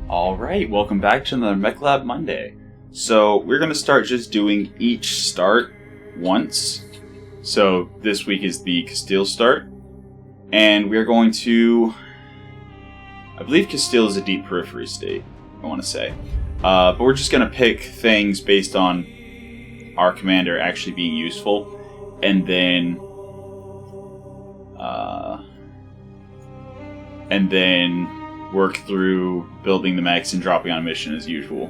Alright, welcome back to another Mech Lab Monday. So, we're going to start just doing each start once. So, this week is the Castile start. And we're going to... I believe Castile is a deep periphery state, I want to say. But we're just going to pick things based on our commander actually being useful. And then work through building the mechs and dropping on a mission as usual.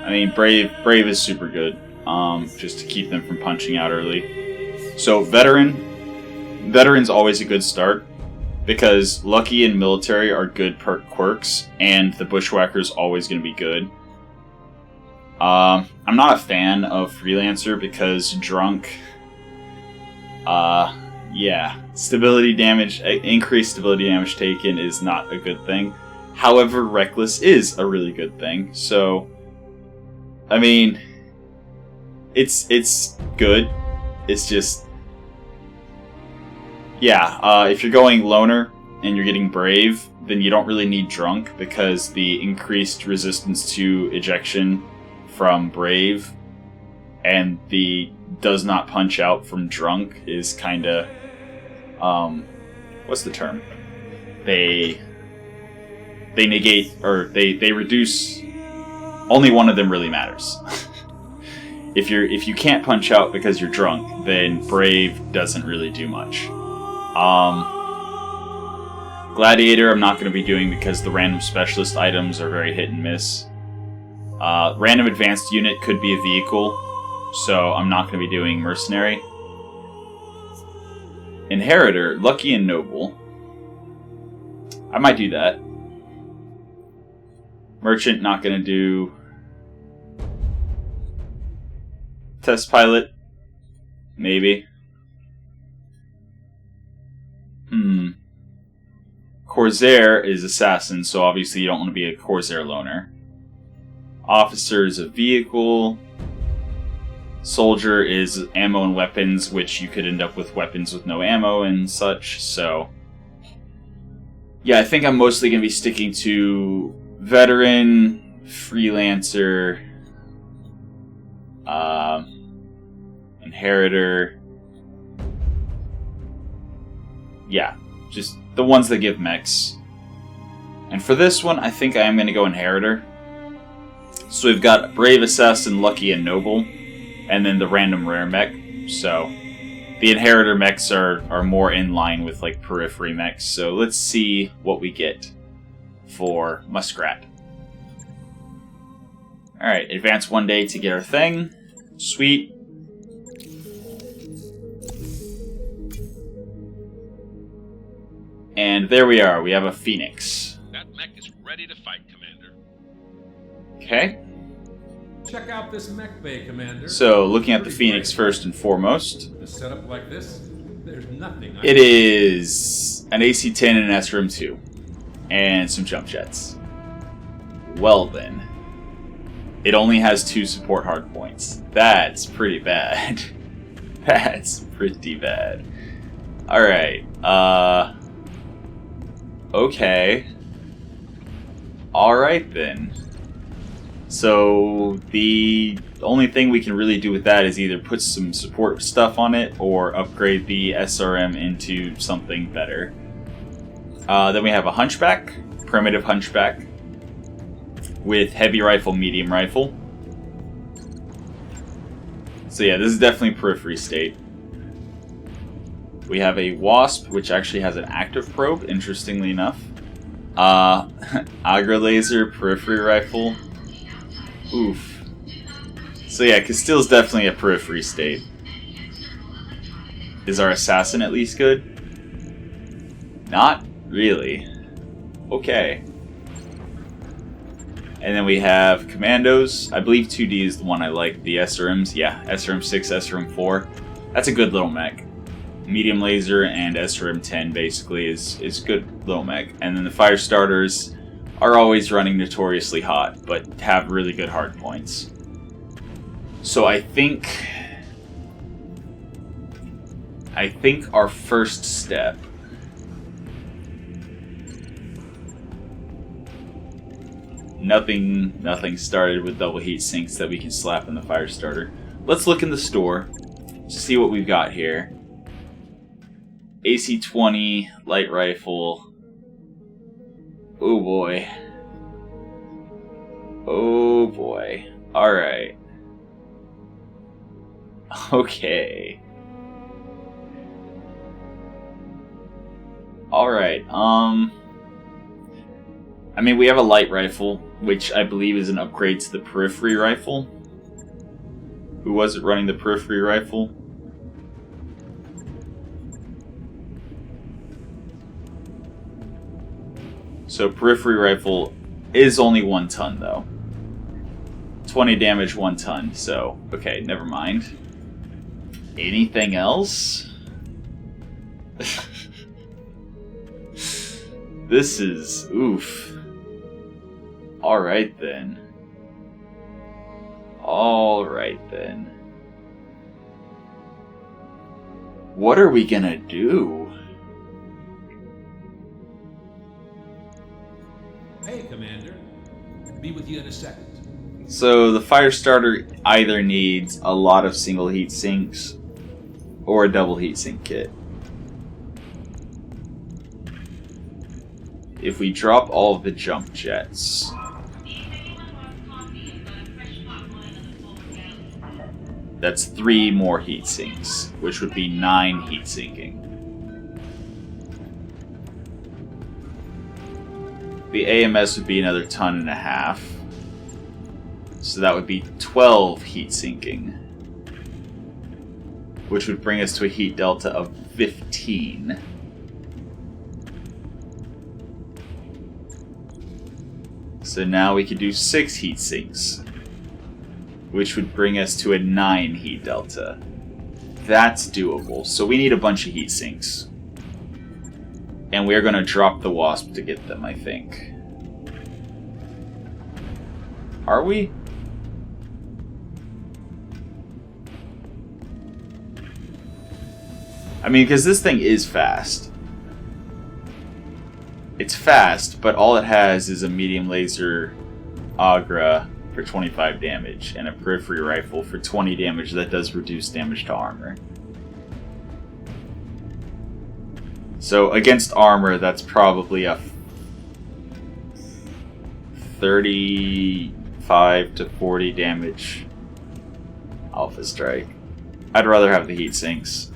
I mean, Brave is super good, just to keep them from punching out early. So, Veteran's always a good start, because Lucky and Military are good perk quirks, and the Bushwhacker's always going to be good. I'm not a fan of Freelancer, because Drunk... yeah, stability damage, increased stability damage taken is not a good thing. However, Reckless is a really good thing. So, I mean, it's good. It's just, yeah. If you're going Loner and you're getting Brave, then you don't really need Drunk because the increased resistance to ejection from Brave and the does not punch out from Drunk is kind of, what's the term? They negate, or they reduce. Only one of them really matters. If you can't punch out because you're drunk, then Brave doesn't really do much. Gladiator I'm not going to be doing because the random specialist items are very hit and miss. Random advanced unit could be a vehicle, so I'm not going to be doing Mercenary. Inheritor, Lucky and Noble. I might do that. Merchant, not going to do. Test Pilot, maybe. Corsair is Assassin, so obviously you don't want to be a Corsair Loner. Officer is a vehicle. Soldier is ammo and weapons, which you could end up with weapons with no ammo and such, so... Yeah, I think I'm mostly going to be sticking to Veteran, Freelancer, Inheritor. Yeah, just the ones that give mechs. And for this one, I think I am going to go Inheritor. So we've got Brave, Assassin, Lucky, and Noble. And then the random rare mech. So the Inheritor mechs are more in line with like periphery mechs. So let's see what we get for Muskrat. Alright, advance 1 day to get our thing. Sweet. And there we are. We have a Phoenix. That mech is ready to fight, Commander. Okay. Check out this mech bay, Commander. So, looking at the Phoenix first and foremost. A setup like this, there's nothing. It is an AC-10 and an SRM-2. And some jump jets. Well then. It only has 2 support hardpoints. That's pretty bad. That's pretty bad. Alright, okay. Alright then. So, the only thing we can really do with that is either put some support stuff on it or upgrade the SRM into something better. Then we have a Hunchback, Primitive Hunchback, with Heavy Rifle, Medium Rifle. So yeah, this is definitely periphery state. We have a Wasp, which actually has an active probe, interestingly enough. Agra Laser, Periphery Rifle. Oof. So yeah, Castile's definitely a periphery state. Is our Assassin at least good? Not really. Okay. And then we have Commandos. I believe 2D is the one I like. The SRMs, yeah, SRM-6, SRM-4. That's a good little mech. Medium Laser and SRM-10 basically is good little mech. And then the Fire Starters are always running notoriously hot, but have really good hard points. So I think our first step nothing started with double heat sinks that we can slap in the fire starter. Let's look in the store to see what we've got here. AC-20 light rifle. Oh boy. Oh boy. Alright. Okay. Alright, I mean, we have a light rifle, which I believe is an upgrade to the periphery rifle. Who was it running the periphery rifle? So periphery rifle is only 1 ton though. 20 damage, 1 ton, so okay, never mind. Anything else? This is oof. Alright then. Alright then. What are we gonna do? Hey, Commander. Be with you in a second. So the fire starter either needs a lot of single heat sinks or a double heat sink kit. If we drop all of the jump jets, that's 3 more heat sinks, which would be 9 heat sinking. The AMS would be another 1.5 tons. So that would be 12 heat sinking, which would bring us to a heat delta of 15. So now we could do 6 heat sinks, which would bring us to a 9 heat delta. That's doable. So we need a bunch of heat sinks. And we're going to drop the Wasp to get them, I think. Are we? I mean, because this thing is fast. It's fast, but all it has is a medium laser Agra for 25 damage and a periphery rifle for 20 damage that does reduce damage to armor. So against armor, that's probably a 35 to 40 damage Alpha Strike. I'd rather have the heat sinks.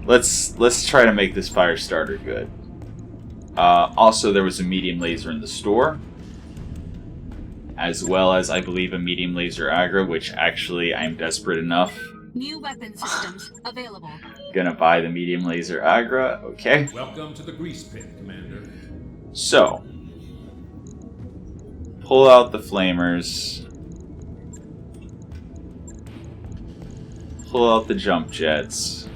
Let's try to make this fire starter good. Also, there was a medium laser in the store, as well as, I believe, a medium laser aggro, which actually I'm desperate enough. New weapon systems available. Gonna buy the medium laser aggro, okay. Welcome to the grease pit, Commander. So, pull out the flamers. Pull out the jump jets.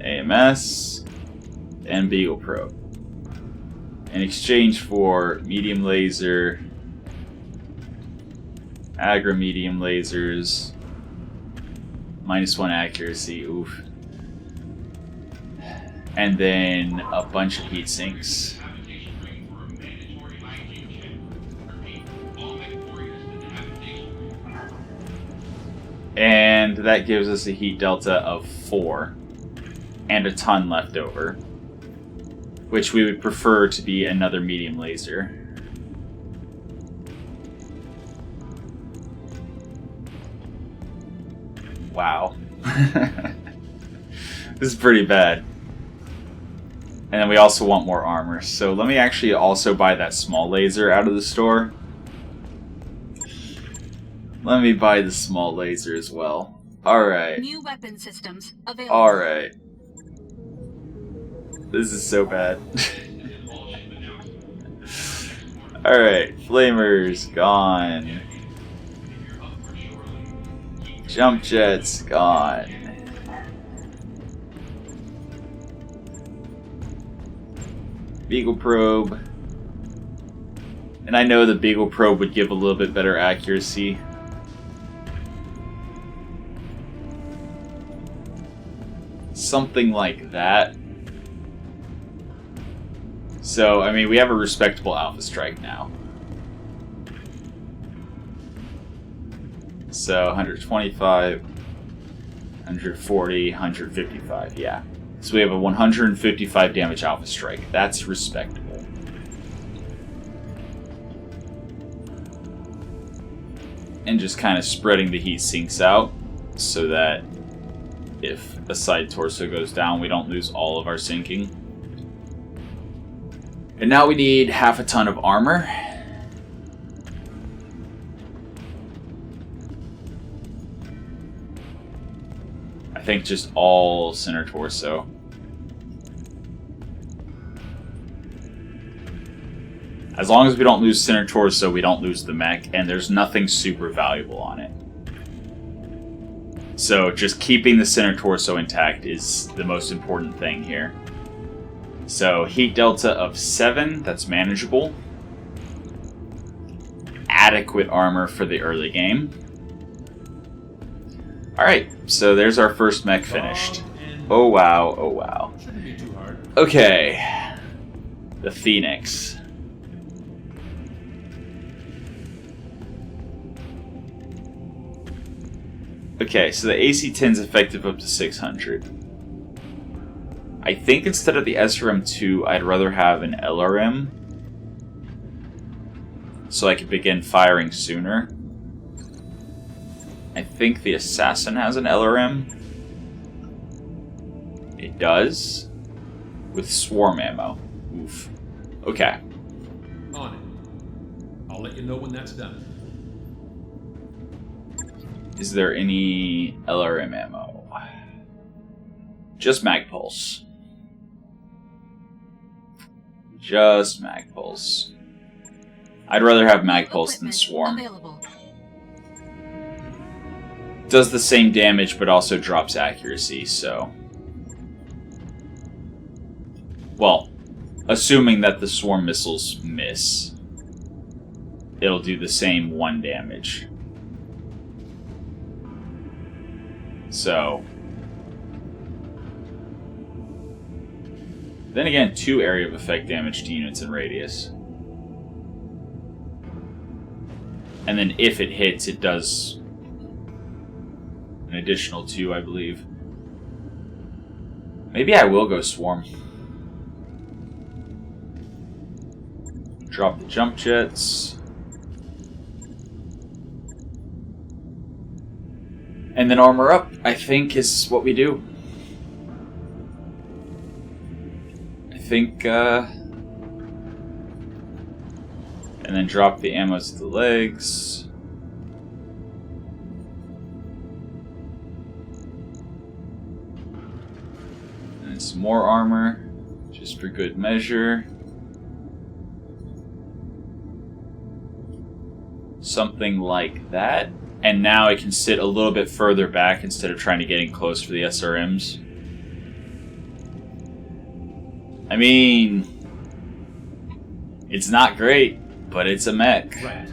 AMS, and Beagle Probe. In exchange for medium laser, aggro medium lasers, -1 accuracy, oof. And then a bunch of heat sinks. And that gives us a heat delta of 4. And a ton left over, which we would prefer to be another medium laser. Wow. This is pretty bad. And then we also want more armor, so let me actually also buy that small laser out of the store. Let me buy the small laser as well. Alright. New weapon systems available. Alright. This is so bad. Alright, flamers gone. Jump jets gone. Beagle probe. And I know the Beagle probe would give a little bit better accuracy. Something like that. So, I mean, we have a respectable Alpha Strike now. So, 125, 140, 155, yeah. So we have a 155 damage Alpha Strike. That's respectable. And just kind of spreading the heat sinks out so that if a side torso goes down, we don't lose all of our sinking. And now we need half a ton of armor. I think just all center torso. As long as we don't lose center torso, we don't lose the mech, and there's nothing super valuable on it. So just keeping the center torso intact is the most important thing here. So heat delta of 7, that's manageable. Adequate armor for the early game. Alright, so there's our first mech finished. Oh wow, oh wow. Shouldn't be too hard. Okay. The Phoenix. Okay, so the AC-10 is effective up to 600. I think instead of the SRM-2, I'd rather have an LRM, so I could begin firing sooner. I think the Assassin has an LRM. It does, with swarm ammo. Oof. Okay. On it. I'll let you know when that's done. Is there any LRM ammo? Just mag pulse. Just mag pulse. I'd rather have mag pulse than swarm. Available. Does the same damage but also drops accuracy, so... Well, assuming that the swarm missiles miss, it'll do the same 1 damage. So... Then again, 2 area of effect damage to units in radius. And then if it hits, it does an additional 2, I believe. Maybe I will go swarm. Drop the jump jets. And then armor up, I think, is what we do. I think, and then drop the ammo to the legs. And then some more armor, just for good measure. Something like that. And now I can sit a little bit further back instead of trying to get in close for the SRMs. I mean, it's not great, but it's a mech. Right.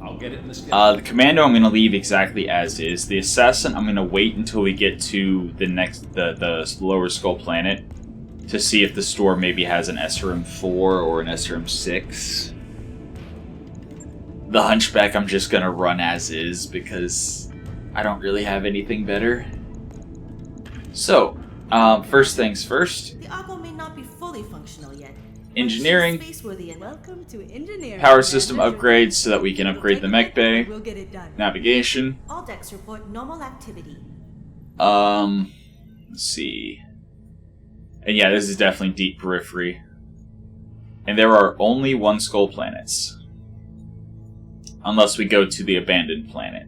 I'll get it in the schedule. The Commando I'm going to leave exactly as is. The Assassin I'm going to wait until we get to the lower skull planet to see if the store maybe has an SRM-4 or an SRM-6. The Hunchback I'm just going to run as is because I don't really have anything better. So, first things first. The Aqua may not be fully functional yet. Engineering. Welcome to engineering. Power system upgrades so that we can upgrade the mech bay. We'll get it done. Navigation. All decks report normal activity. Let's see. And yeah, this is definitely deep periphery. And there are only 1 skull planets. Unless we go to the abandoned planet.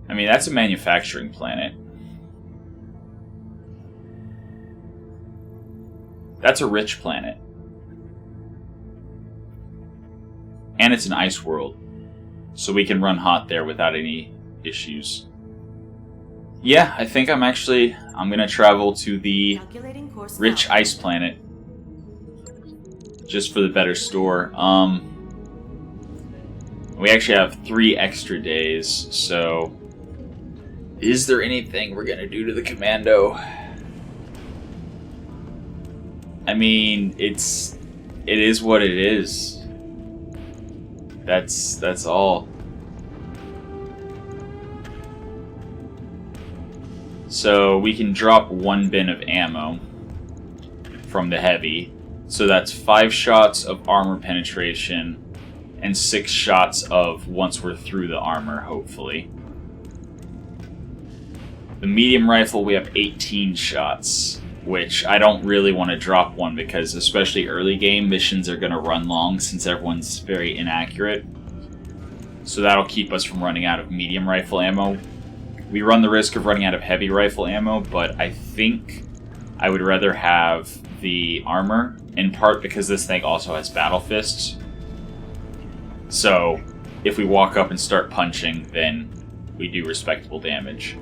I mean, that's a manufacturing planet. That's a rich planet. And it's an ice world. So we can run hot there without any issues. Yeah, I think I'm gonna travel to the rich ice planet. Just for the better store. We actually have 3 extra days, so Is there anything we're gonna do to the commando? I mean, it is what it is. That's all. So we can drop 1 bin of ammo from the heavy. So that's 5 shots of armor penetration and 6 shots of once we're through the armor, hopefully. The medium rifle, we have 18 shots, which I don't really want to drop one because especially early game, missions are going to run long since everyone's very inaccurate. So that'll keep us from running out of medium rifle ammo. We run the risk of running out of heavy rifle ammo, but I think I would rather have the armor, in part because this thing also has battle fists. So if we walk up and start punching, then we do respectable damage.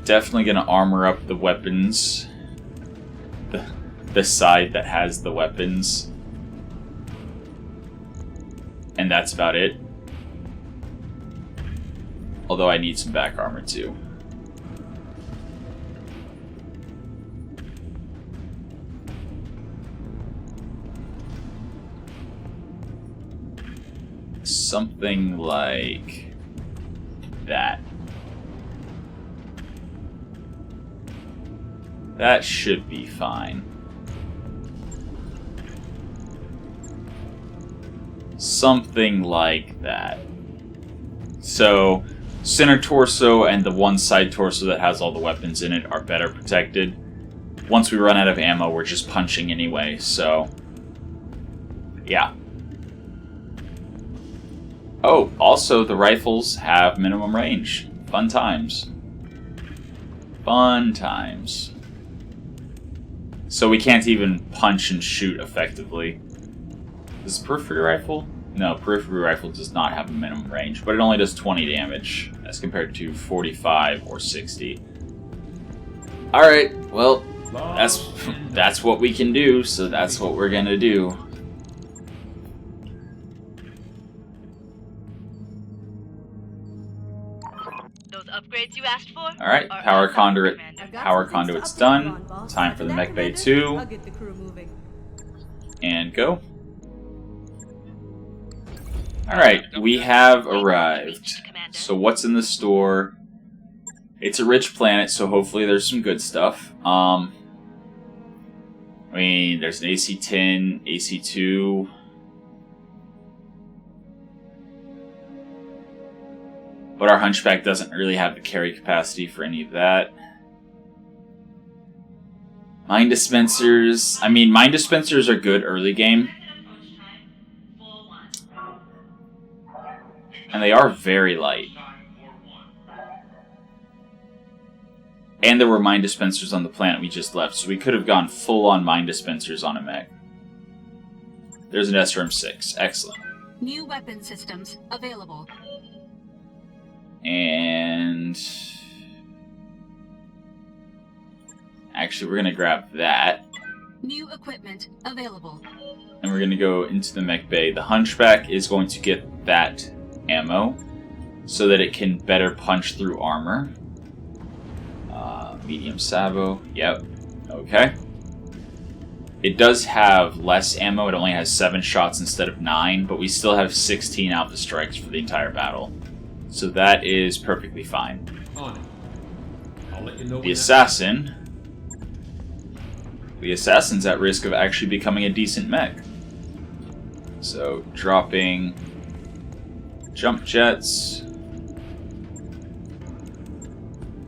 Definitely gonna armor up the weapons. The side that has the weapons. And that's about it. Although I need some back armor too. Something like that. That should be fine. Something like that. So, center torso and the one side torso that has all the weapons in it are better protected. Once we run out of ammo, we're just punching anyway, so... yeah. Oh, also the rifles have minimum range. Fun times. Fun times. So we can't even punch and shoot effectively. Is the periphery rifle? No, periphery rifle does not have a minimum range, but it only does 20 damage as compared to 45 or 60. Alright, well, that's what we can do, so that's what we're gonna do. Those upgrades you asked for? Alright, power conduit's done. Time for the Mech Bay 2. I'll get the crew moving. And go. Alright, we have arrived. So what's in the store? It's a rich planet, so hopefully there's some good stuff. I mean, there's an AC-10, AC-2. But our Hunchback doesn't really have the carry capacity for any of that. Mine dispensers. I mean, mine dispensers are good early game. And they are very light. And there were mine dispensers on the planet we just left, so we could have gone full-on mine dispensers on a mech. There's an SRM-6. Excellent. New weapon systems available. And... actually, we're going to grab that. New equipment available. And we're going to go into the mech bay. The Hunchback is going to get that ammo so that it can better punch through armor. Medium Sabo. Yep. Okay. It does have less ammo. It only has 7 shots instead of 9, but we still have 16 Alpha Strikes for the entire battle. So that is perfectly fine. On it. I'll let you know The assassin. The assassin's at risk of actually becoming a decent mech. So dropping jump jets.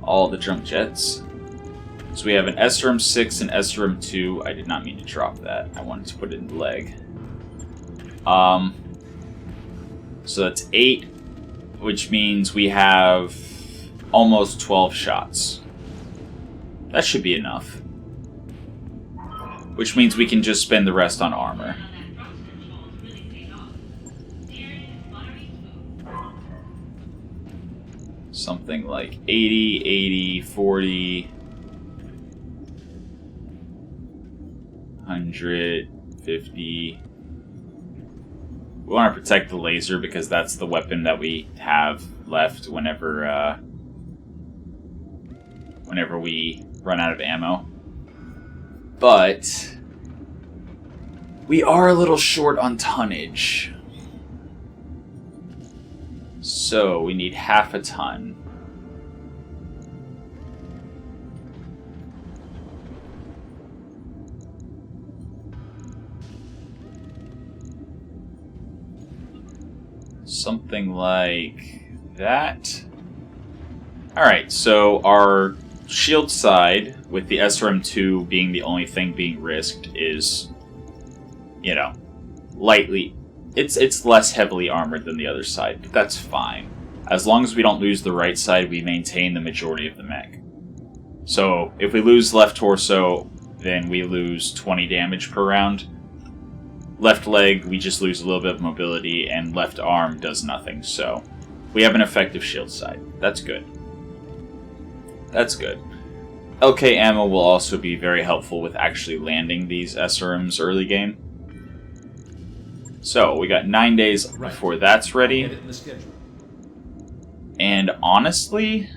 All the jump jets. So we have an SRM-6 and SRM-2. I did not mean to drop that. I wanted to put it in the leg. So that's 8, which means we have almost 12 shots. That should be enough. Which means we can just spend the rest on armor. Something like 80, 80, 40, 100, 50, We want to protect the laser because that's the weapon that we have left whenever we run out of ammo. But we are a little short on tonnage. So we need half a ton. Something like that. Alright, so our shield side, with the SRM-2 being the only thing being risked, is, you know, lightly... It's less heavily armored than the other side, but that's fine. As long as we don't lose the right side, we maintain the majority of the mech. So, if we lose left torso, then we lose 20 damage per round. Left leg, we just lose a little bit of mobility, and left arm does nothing, so we have an effective shield side. That's good. That's good. LK ammo will also be very helpful with actually landing these SRMs early game. So, we got 9 days before that's ready. And honestly,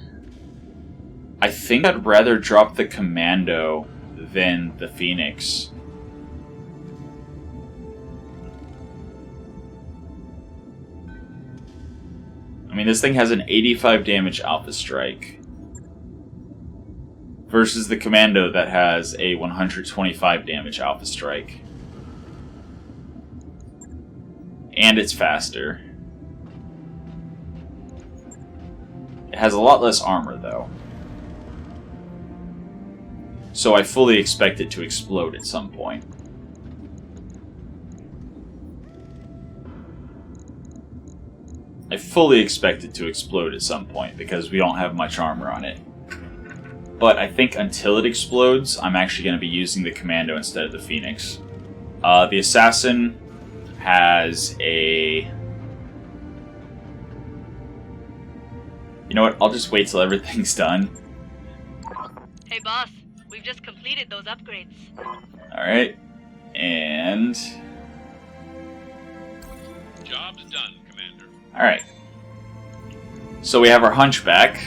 I think I'd rather drop the Commando than the Phoenix. I mean, this thing has an 85 damage Alpha Strike versus the Commando that has a 125 damage Alpha Strike. And it's faster. It has a lot less armor, though. So I fully expect it to explode at some point. I fully expect it to explode at some point, because we don't have much armor on it. But I think until it explodes, I'm actually going to be using the Commando instead of the Phoenix. The Assassin has a... You know what, I'll just wait till everything's done. Hey boss, we've just completed those upgrades. Alright, and... Job's done, Commander. Alright. So we have our Hunchback,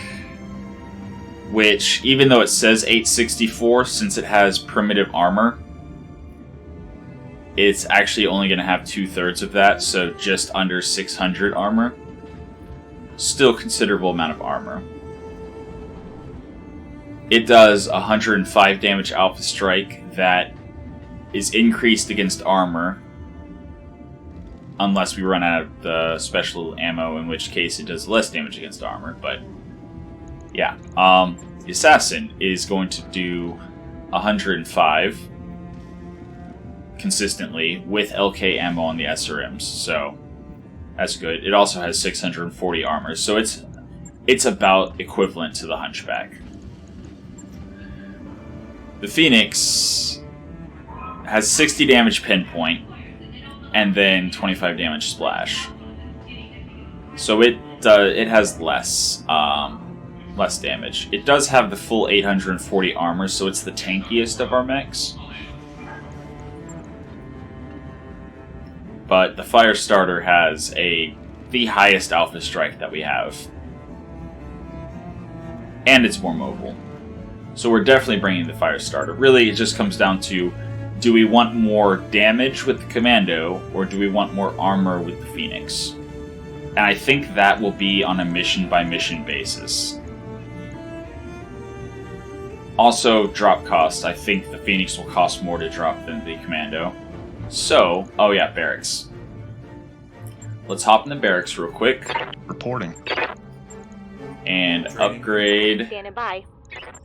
which, even though it says 864, since it has primitive armor, it's actually only going to have 2/3 of that, so just under 600 armor. Still considerable amount of armor. It does 105 damage Alpha Strike that is increased against armor, unless we run out of the special ammo, in which case it does less damage against armor, but yeah. The Assassin is going to do 105 consistently with LK ammo on the SRMs, so that's good. It also has 640 armor, so it's about equivalent to the Hunchback. The Phoenix has 60 damage pinpoint, and then 25 damage splash. So it has less damage. It does have the full 840 armor, so it's the tankiest of our mechs. But the Firestarter has the highest Alpha Strike that we have. And it's more mobile. So we're definitely bringing the Firestarter. Really, it just comes down to, do we want more damage with the Commando, or do we want more armor with the Phoenix? And I think that will be on a mission-by-mission basis. Also, drop cost. I think the Phoenix will cost more to drop than the Commando. So, oh yeah, barracks. Let's hop in the barracks real quick. Reporting. And upgrade Standing by.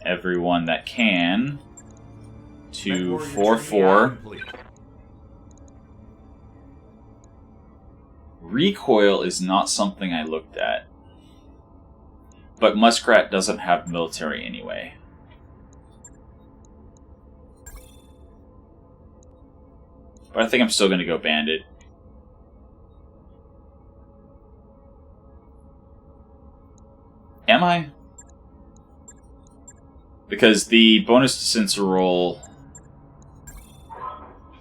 everyone that can to 4-4. Recoil is not something I looked at. But Muskrat doesn't have military anyway. But I think I'm still going to go Bandit. Am I? Because the bonus to sensor roll...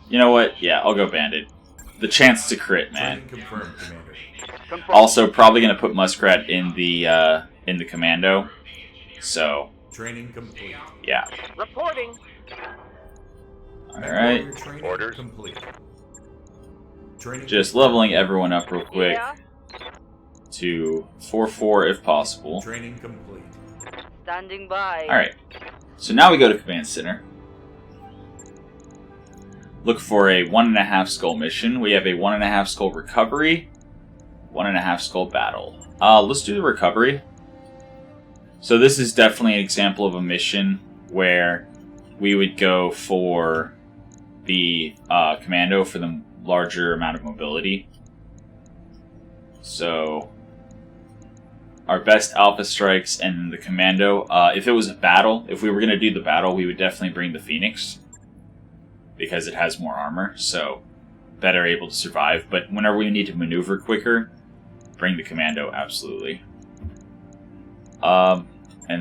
You know what? Yeah, I'll go Bandit. the chance to crit, man. Training confirmed, Commander. Also, probably going to put Muskrat in the commando. So, Training complete. yeah. Reporting. Alright. Mechwarrior training Orders. complete. Training Just confirmed. leveling everyone up real quick Yeah. to 4-4 if possible. Training complete. Standing by. Alright. So now we go to Command Center. Look for a 1.5 skull mission. We have a 1.5 skull recovery, 1.5 skull battle. Let's do the recovery. So this is definitely an example of a mission where we would go for the commando for the larger amount of mobility. So our best alpha strikes and the commando. If it was a battle, if we were going to do the battle, we would definitely bring the Phoenix because it has more armor, so better able to survive. But whenever we need to maneuver quicker, bring the commando, absolutely. And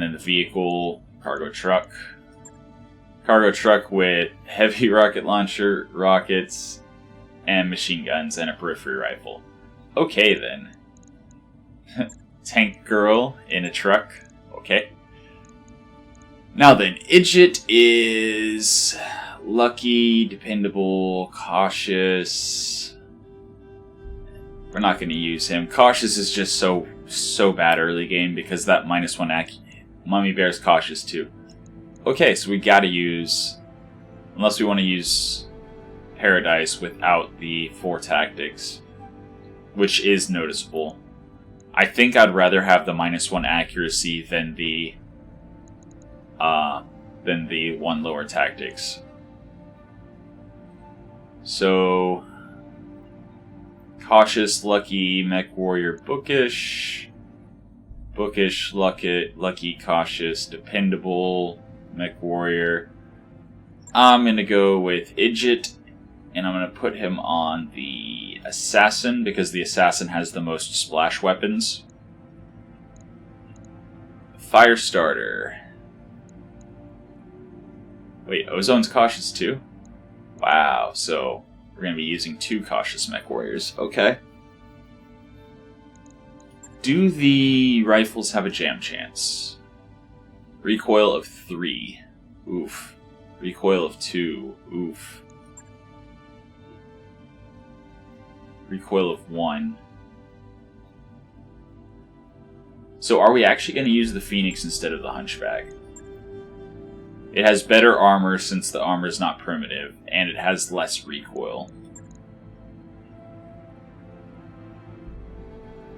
then the vehicle, cargo truck. Cargo truck with heavy rocket launcher, rockets, and machine guns, and a periphery rifle. Okay then. Tank girl in a truck. Okay. Now then, Idjit is lucky, dependable, cautious. We're not going to use him. Cautious is just so bad early game because that -1 Mummy Bear's cautious too. Okay, so we gotta use, unless we want to use Paradise without the 4 tactics, which is noticeable. I think I'd rather have the -1 accuracy than the 1 lower tactics. So cautious, lucky, Mechwarrior, bookish, lucky, cautious, dependable, Mechwarrior. I'm gonna go with Idjit, and I'm gonna put him on the assassin because the assassin has the most splash weapons. Firestarter. Wait, Ozone's cautious too? Wow, so we're going to be using 2 cautious Mechwarriors. Okay. Do the rifles have a jam chance? Recoil of 3. Oof. Recoil of 2. Oof. Recoil of 1. So are we actually going to use the Phoenix instead of the Hunchback? It has better armor since the armor is not primitive, and it has less recoil.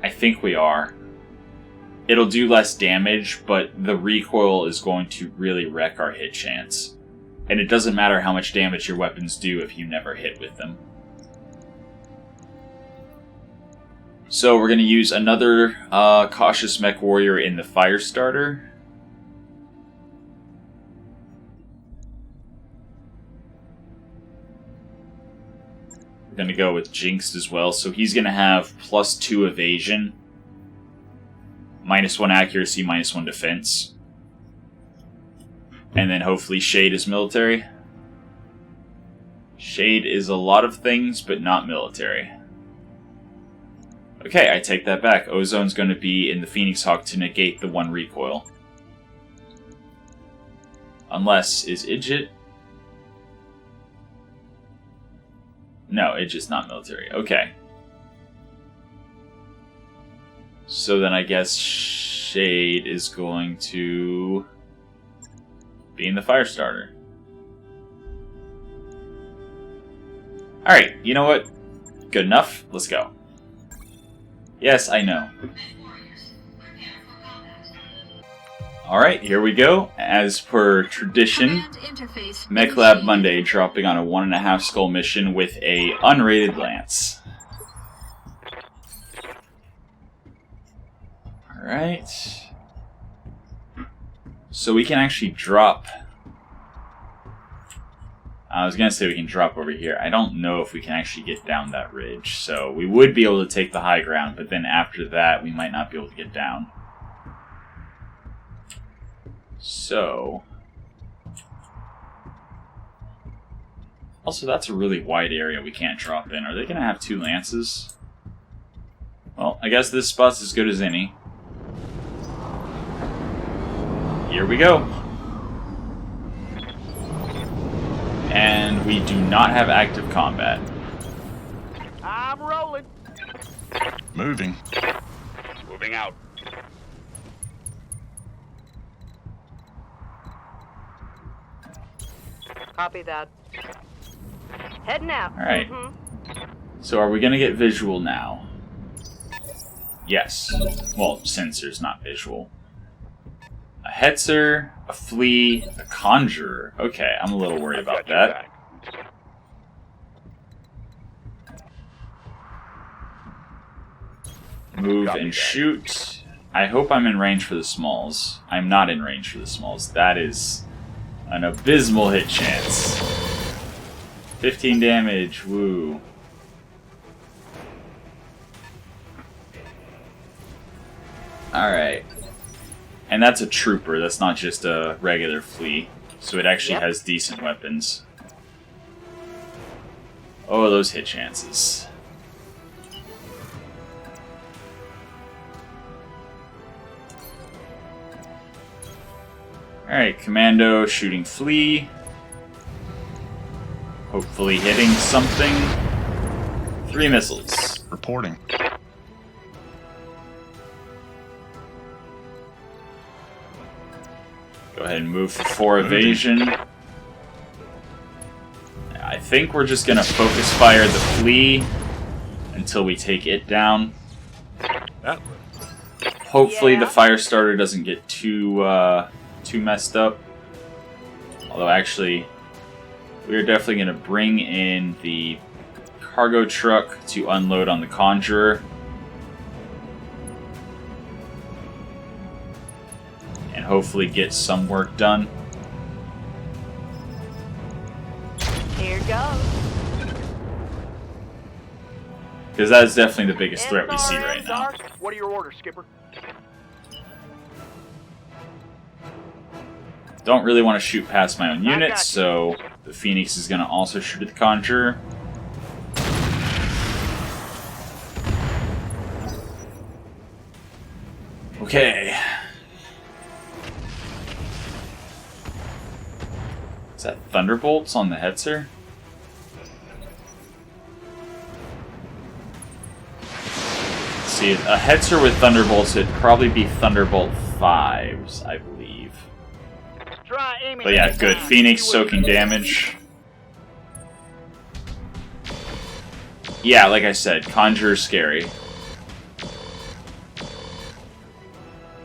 I think we are. It'll do less damage, but the recoil is going to really wreck our hit chance. And it doesn't matter how much damage your weapons do if you never hit with them. So we're going to use another cautious Mechwarrior in the Firestarter. We're going to go with Jinxed as well, so he's going to have +2 evasion, -1 accuracy, -1 defense. And then hopefully Shade is military. Shade is a lot of things, but not military. Okay, I take that back. Ozone's going to be in the Phoenix Hawk to negate the 1 recoil. Unless, is Idjit? No, Idjit's not military. Okay. So then I guess Shade is going to be in the Firestarter. Alright, you know what? Good enough. Let's go. Yes, I know. Alright, here we go. As per tradition, Mech Lab Monday dropping on a 1.5 skull mission with a unrated lance. Alright. So we can actually drop. I was going to say we can drop over here. I don't know if we can actually get down that ridge. So we would be able to take the high ground, but then after that we might not be able to get down. So Also, that's a really wide area we can't drop in. Are they going to have 2 lances? Well, I guess this spot's as good as any. Here we go. And we do not have active combat. I'm rolling. Moving. Moving out. Copy that. Heading out. Alright. So are we going to get visual now? Yes. Well, sensors, not visual. A Hetzer, a Flea, a Conjurer. Okay, I'm a little worried about that. Move and shoot. I hope I'm in range for the smalls. I'm not in range for the smalls. That is an abysmal hit chance. 15 damage, woo. Alright. And that's a trooper, that's not just a regular flea. So it actually has decent weapons. Oh, those hit chances. Alright, commando shooting flea. Hopefully hitting something. 3 missiles. Reporting. Go ahead and move for 4 evasion. I think we're just gonna focus fire the flea until we take it down. Hopefully the fire starter doesn't get too messed up. Although actually, we are definitely gonna bring in the cargo truck to unload on the Conjurer. And hopefully get some work done. Here goes. Because that is definitely the biggest threat we see right now. What are your orders, Skipper? Don't really want to shoot past my own units, so the Phoenix is going to also shoot at the Conjurer. Okay. Is that Thunderbolts on the Hetzer? Let's see, a Hetzer with Thunderbolts, it'd probably be Thunderbolt 5s, I believe. Try aiming. But yeah, good. Phoenix soaking damage. Yeah, like I said, Conjurer's scary.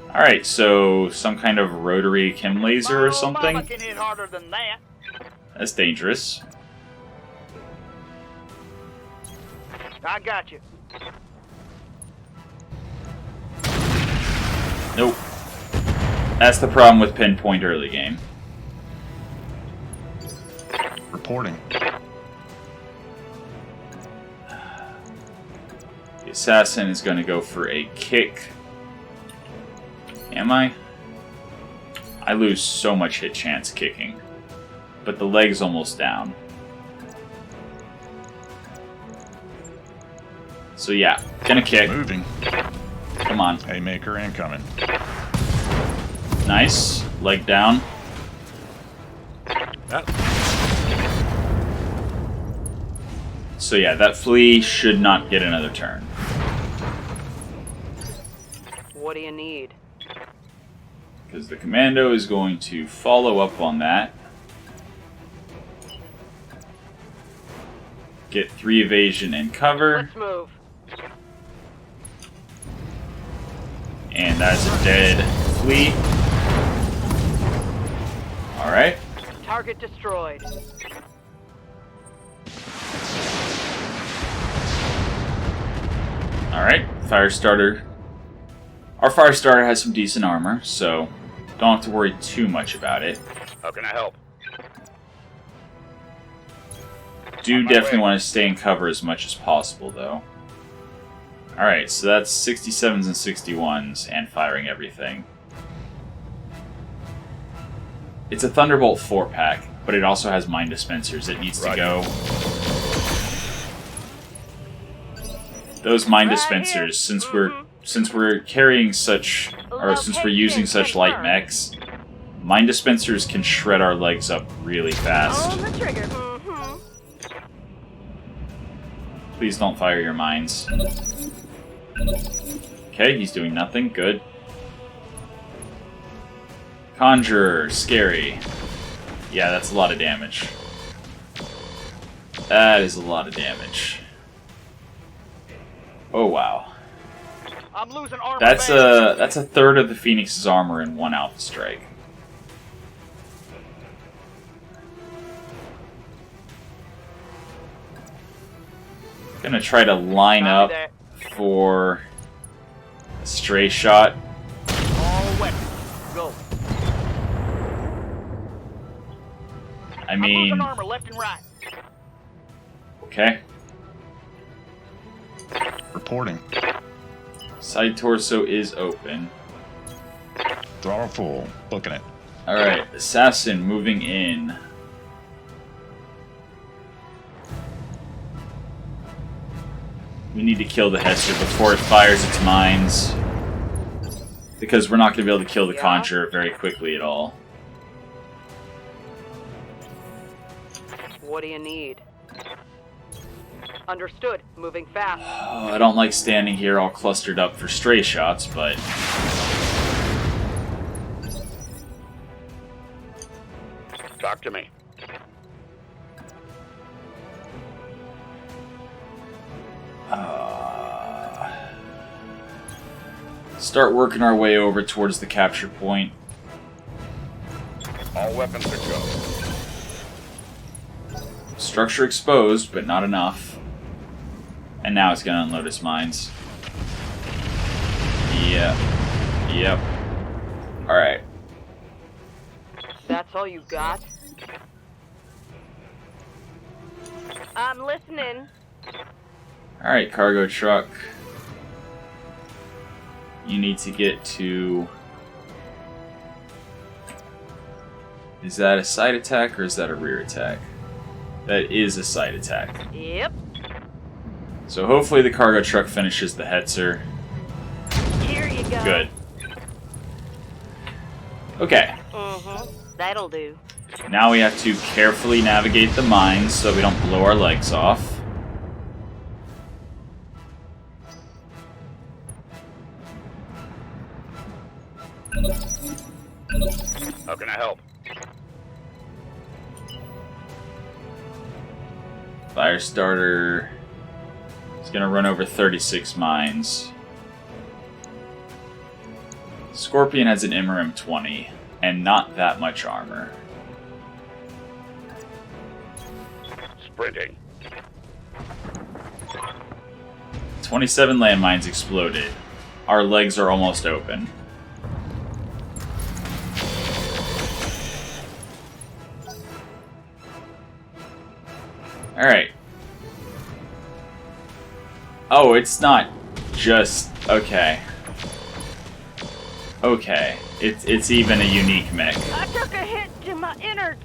Alright, so some kind of rotary chem laser or something? Can hit harder than that. That's dangerous. I got you. Nope. That's the problem with pinpoint early game. Reporting. The assassin is going to go for a kick. Am I? I lose so much hit chance kicking. But the leg's almost down. So yeah, gonna kick. Moving. Come on. Haymaker incoming. Nice. Leg down. So yeah, that flea should not get another turn. What do you need? Because the commando is going to follow up on that. Get 3 evasion and cover. Let's move. And that's a dead flea. Alright. Target destroyed. Alright, fire starter. Our fire starter has some decent armor, so don't have to worry too much about it. How can I help? Do definitely want to stay in cover as much as possible, though. Alright, so that's 67s and 61s, and firing everything. It's a Thunderbolt 4-pack. but it also has mine dispensers. It needs to go. Those mine dispensers, since we're carrying such, or since we're using such light mechs, mine dispensers can shred our legs up really fast. On the trigger. Please don't fire your mines. Okay, he's doing nothing. Good. Conjurer, scary. Yeah, that's a lot of damage. That is a lot of damage. Oh wow. I'm losing armor. That's a third of the Phoenix's armor in one Alpha Strike. Gonna try to line up for a stray shot. All weapons. Go. I I'm mean, losing armor left and right. okay. Reporting. Side torso is open. Throttle full. Booking it. Alright, assassin moving in. We need to kill the Hetzer before it fires its mines. Because we're not going to be able to kill the Conjurer very quickly at all. What do you need? Understood. Moving fast. Oh, I don't like standing here all clustered up for stray shots, but... Talk to me. Start working our way over towards the capture point. All weapons are go. Structure exposed, but not enough. And now it's going to unload its mines. Yep. Yep. Alright. That's all you got? I'm listening. Alright, cargo truck. You need to get to... Is that a side attack or is that a rear attack? That is a side attack. Yep. So hopefully the cargo truck finishes the Hetzer. Here you go. Good. Okay. That'll do. Now we have to carefully navigate the mines so we don't blow our legs off. How can I help? Firestarter is going to run over 36 mines. Scorpion has an MRM 20 and not that much armor. Sprinting. 27 landmines exploded. Our legs are almost open. Alright. Oh, it's not just... Okay. Okay. It's even a unique mech. I took a hit to my innards.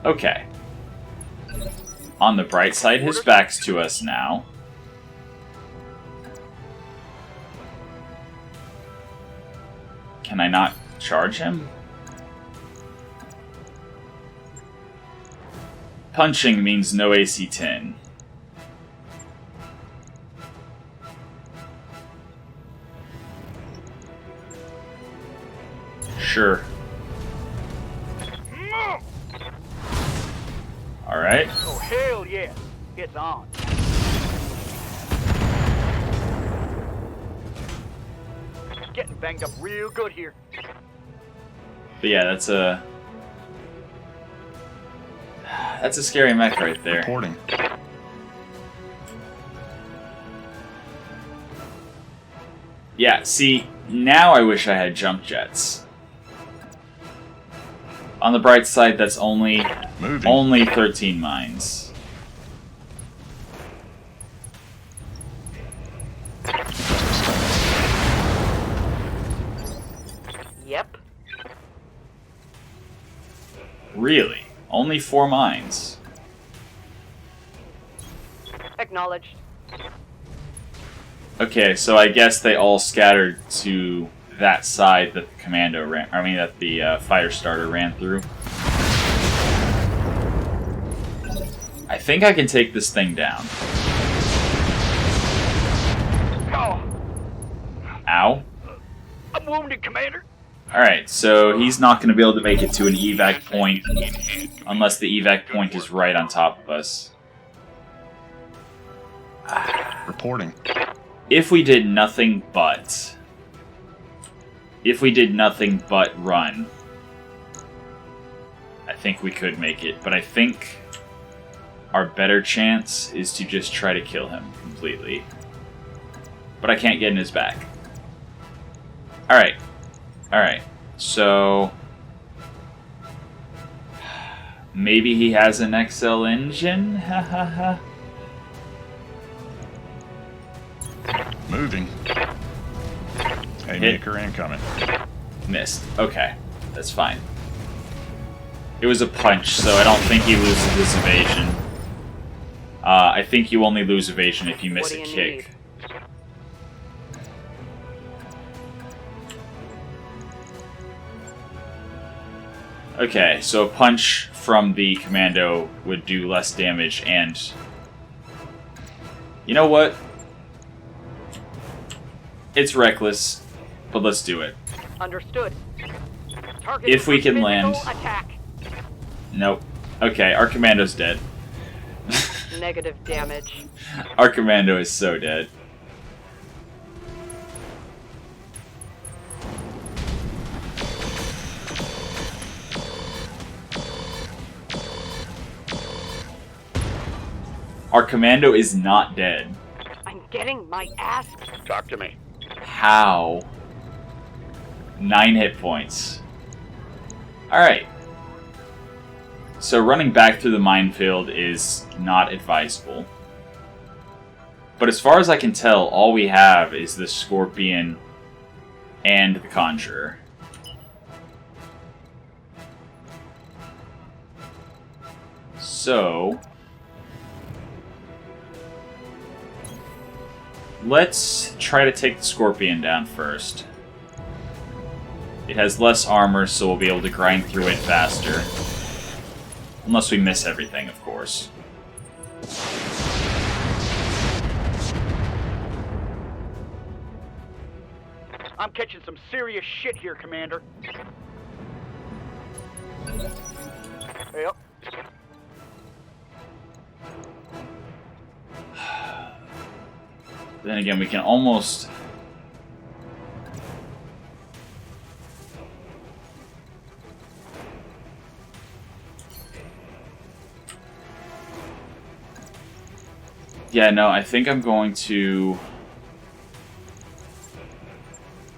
Okay. On the bright side, his back's to us now. Can I not charge him? Punching means no AC 10. Sure. Alright. Oh, hell yeah. It's on. Getting banged up real good here. But yeah, that's a scary mech right there. Reporting. Yeah, see, now I wish I had jump jets. On the bright side, that's only 13 mines. Yep. Really? Only 4 mines? Acknowledged. Okay, so I guess they all scattered to that side that the commando ran. I mean, that the fire starter ran through. I think I can take this thing down. Oh, Ow. I'm wounded, Commander. Alright, so he's not going to be able to make it to an evac point unless the evac point is right on top of us. Reporting. If we did nothing but... run, I think we could make it. But I think our better chance is to just try to kill him completely. But I can't get in his back. Alright. Alright. So... maybe he has an XL engine? Ha ha ha. Moving. Haymaker incoming. Missed. Okay. That's fine. It was a punch, so I don't think he loses his evasion. I think you only lose evasion if you miss a kick. Okay, so a punch from the commando would do less damage, and... you know what? It's reckless, but let's do it. Understood. Target If we can physical land. Attack. Nope. Okay, our commando's dead. Negative damage. Our commando is so dead. Our commando is not dead. I'm getting my ass. Talk to me. How? 9 hit points. Alright. So running back through the minefield is not advisable. But as far as I can tell, all we have is the Scorpion and the Conjurer. So... let's try to take the Scorpion down first. It has less armor, so we'll be able to grind through it faster. Unless we miss everything, of course. I'm catching some serious shit here, Commander. Yep. Then again, we can almost... yeah, no, I think I'm going to...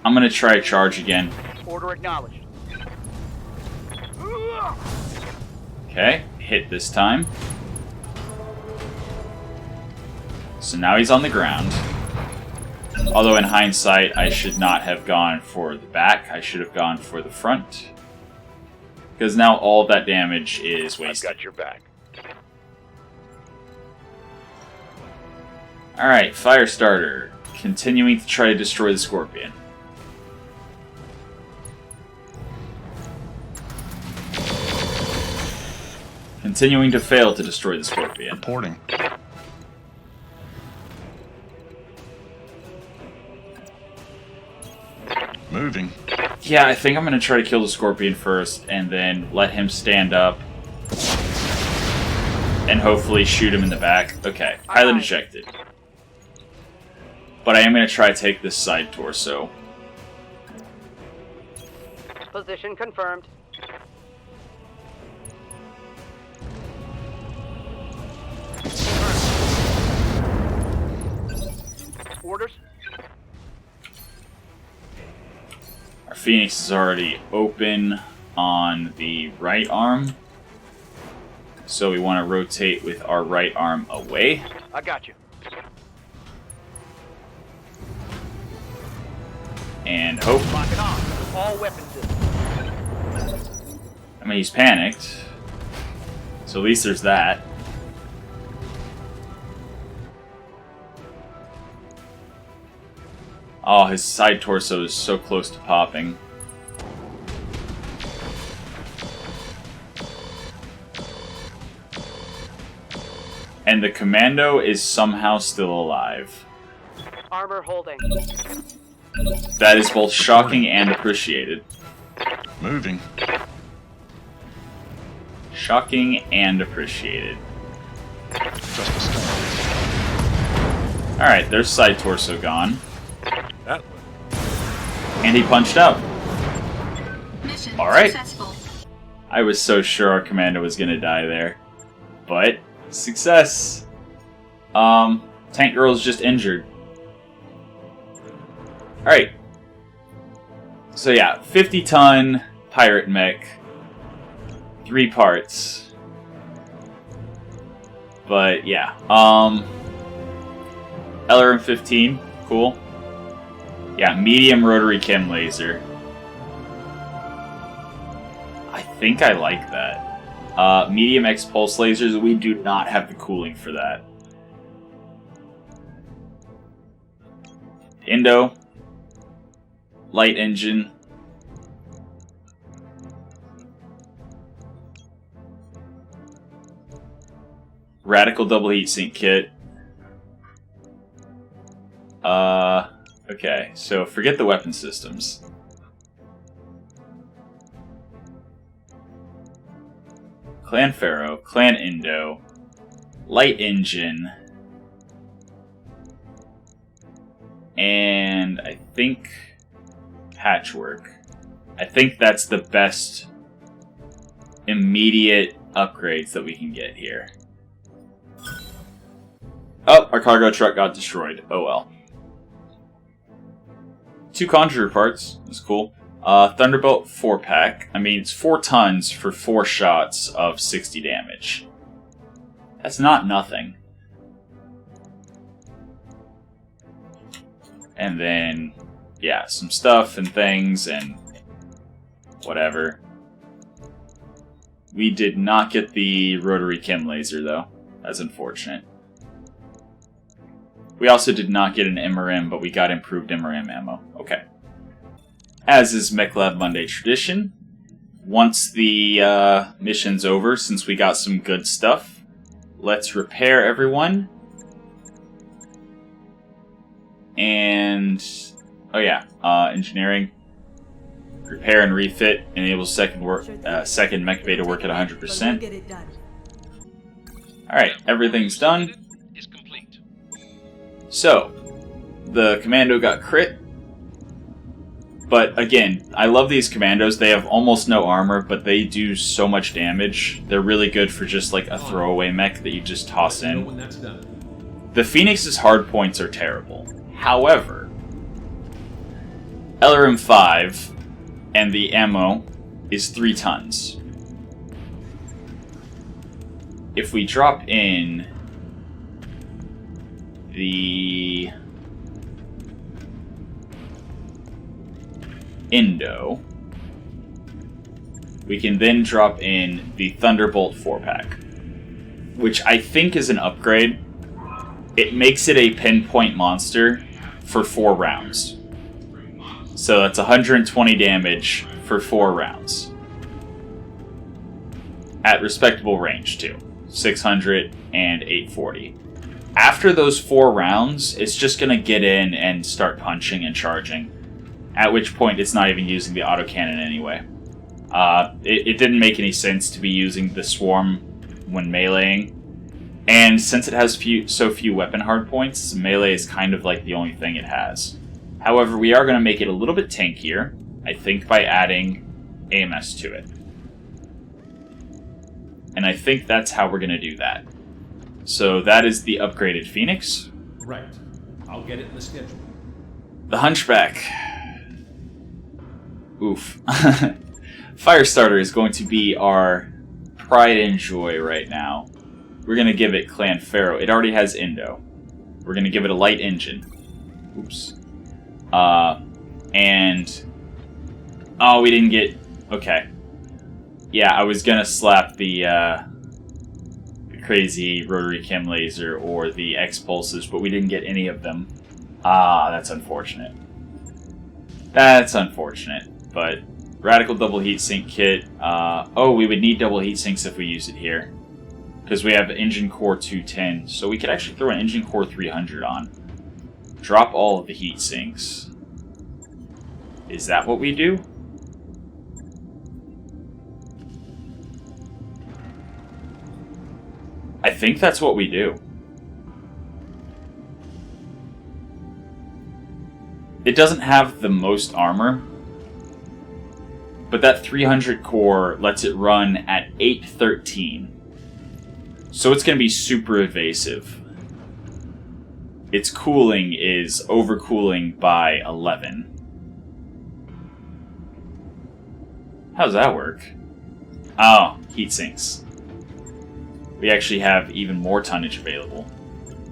I'm going to try a charge again. Order acknowledged. Okay, hit this time. So now he's on the ground. Although in hindsight, I should not have gone for the back. I should have gone for the front. Because now all that damage is wasted. I've got your back. Alright, Firestarter. Continuing to try to destroy the Scorpion. Continuing to fail to destroy the Scorpion. Reporting. Moving. Yeah, I think I'm going to try to kill the Scorpion first, and then let him stand up. And hopefully shoot him in the back. Okay, pilot ejected. But I am going to try to take this side torso. Position confirmed. Orders. Our Phoenix is already open on the right arm. So we want to rotate with our right arm away. I got you. And hope. Lock it on. All weapons. I mean, he's panicked. So at least there's that. Oh, his side torso is so close to popping. And the commando is somehow still alive. Armor holding. That is both shocking and appreciated. Moving. Shocking and appreciated. Just a start. Alright, there's side torso gone. That And he punched out. Mission Alright. successful. I was so sure our commando was gonna die there. But, success! Tank Girl's just injured. Alright. So yeah, 50-ton pirate mech. 3 parts. But yeah, LRM 15, cool. Yeah, medium rotary chem laser. I think I like that. Medium X pulse lasers, we do not have the cooling for that. Indo. Light engine. Radical double heatsink kit. Okay, so forget the weapon systems. Clan Pharaoh, Clan Indo, Light Engine, and I think Patchwork. I think that's the best immediate upgrades that we can get here. Oh, our cargo truck got destroyed. Oh well. 2 Conjurer parts. That's cool. Thunderbolt 4-pack. I mean, it's 4 tons for 4 shots of 60 damage. That's not nothing. And then, yeah, some stuff and things and whatever. We did not get the rotary chem laser, though. That's unfortunate. We also did not get an MRM, but we got improved MRM ammo. Okay. As is Mech Lab Monday tradition, once the mission's over, since we got some good stuff, let's repair everyone. And, oh yeah, engineering. Repair and refit enables second mech bay to work at 100%. Get it done. Alright, everything's done. Is complete. So, the commando got crit. But again, I love these commandos. They have almost no armor, but they do so much damage. They're really good for just like a throwaway mech that you just toss Know in. when that's done. The Phoenix's hard points are terrible. However, LRM 5 and the ammo is 3 tons. If we drop in the Indo, we can then drop in the Thunderbolt 4-pack, which I think is an upgrade. It makes it a pinpoint monster for 4 rounds. So that's 120 damage for 4 rounds. At respectable range, too. 600 and 840. After those 4 rounds, it's just going to get in and start punching and charging. At which point, it's not even using the autocannon anyway. It didn't make any sense to be using the swarm when meleeing. And since it has so few weapon hardpoints, melee is kind of like the only thing it has. However, we are going to make it a little bit tankier, I think by adding AMS to it. And I think that's how we're going to do that. So that is the upgraded Phoenix. Right. I'll get it in the schedule. The Hunchback. Oof. Firestarter is going to be our pride and joy right now. We're going to give it Clan Pharaoh. It already has Indo. We're going to give it a light engine. Oops. And... oh, we didn't get... okay. Yeah, I was going to slap the crazy rotary chem laser or the X pulses, but we didn't get any of them. Ah, that's unfortunate. That's unfortunate, but radical double heatsink kit. Oh, we would need double heatsinks if we use it here, because we have engine core 210, so we could actually throw an engine core 300 on. Drop all of the heatsinks. Is that what we do? I think that's what we do. It doesn't have the most armor, but that 300 core lets it run at 813. So it's going to be super evasive. Its cooling is overcooling by 11. How does that work? Oh, heat sinks. We actually have even more tonnage available,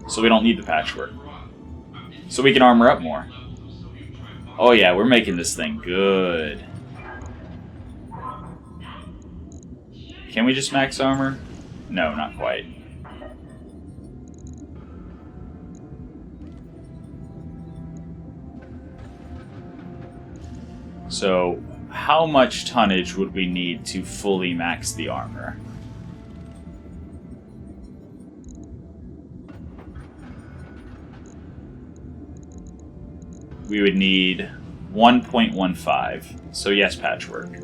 so we don't need the patchwork. So we can armor up more. Oh yeah, we're making this thing good. Can we just max armor? No, not quite. So, how much tonnage would we need to fully max the armor? We would need 1.15. So yes, patchwork.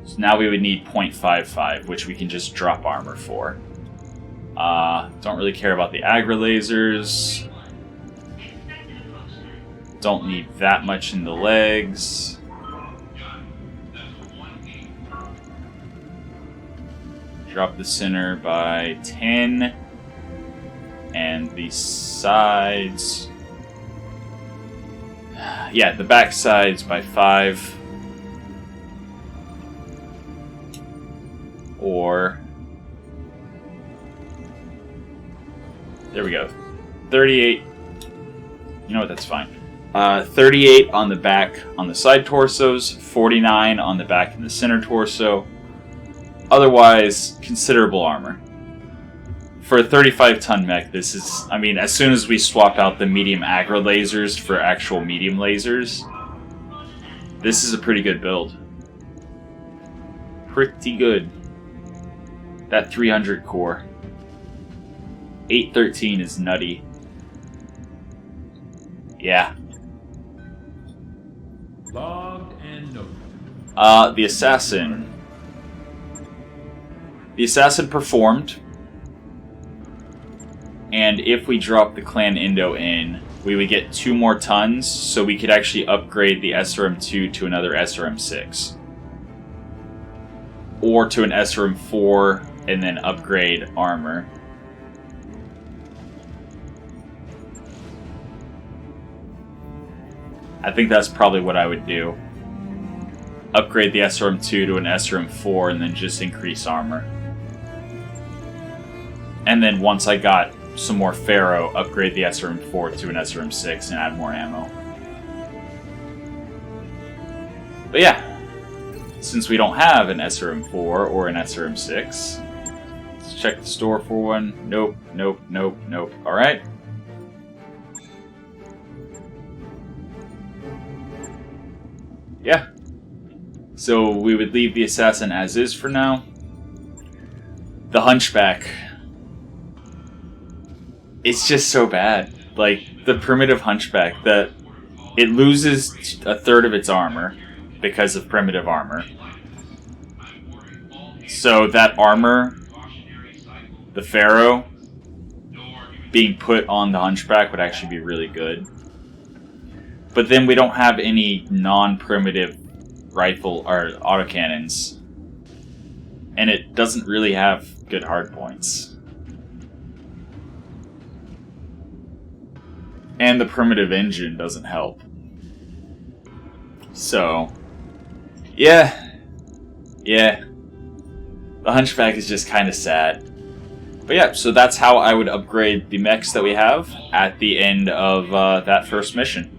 So now we would need 0.55, which we can just drop armor for. Don't really care about the aggro lasers. Don't need that much in the legs. Drop the center by 10. And the sides... Yeah, the back sides by 5. Or... There we go. 38. You know what, that's fine. 38 on the back on the side torsos, 49 on the back and the center torso. Otherwise, considerable armor. For a 35-ton mech, this is... I mean, as soon as we swap out the medium aggro lasers for actual medium lasers, this is a pretty good build. Pretty good. That 300 core. 813 is nutty. Yeah. Logged and noted. The assassin. The assassin performed. And if we drop the Clan Indo in, we would get 2 more tons, so we could actually upgrade the SRM2 to another SRM6. Or to an SRM4, and then upgrade armor. I think that's probably what I would do. Upgrade the SRM2 to an SRM4, and then just increase armor. And then once I got some more Pharaoh, upgrade the SRM4 to an SRM6 and add more ammo. But yeah, since we don't have an SRM4 or an SRM6, let's check the store for one. Nope, nope, nope, nope. Alright. Yeah. So we would leave the assassin as is for now. The Hunchback. It's just so bad. Like, the primitive Hunchback, that it loses a third of its armor because of primitive armor. So that armor, the Pharaoh, being put on the Hunchback would actually be really good. But then we don't have any non-primitive rifle or autocannons. And it doesn't really have good hardpoints. And the primitive engine doesn't help. So, yeah. The Hunchback is just kind of sad. But yeah, so that's how I would upgrade the mechs that we have at the end of that first mission.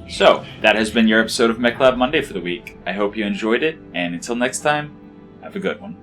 So, that has been your episode of Mech Lab Monday for the week. I hope you enjoyed it, and until next time, have a good one.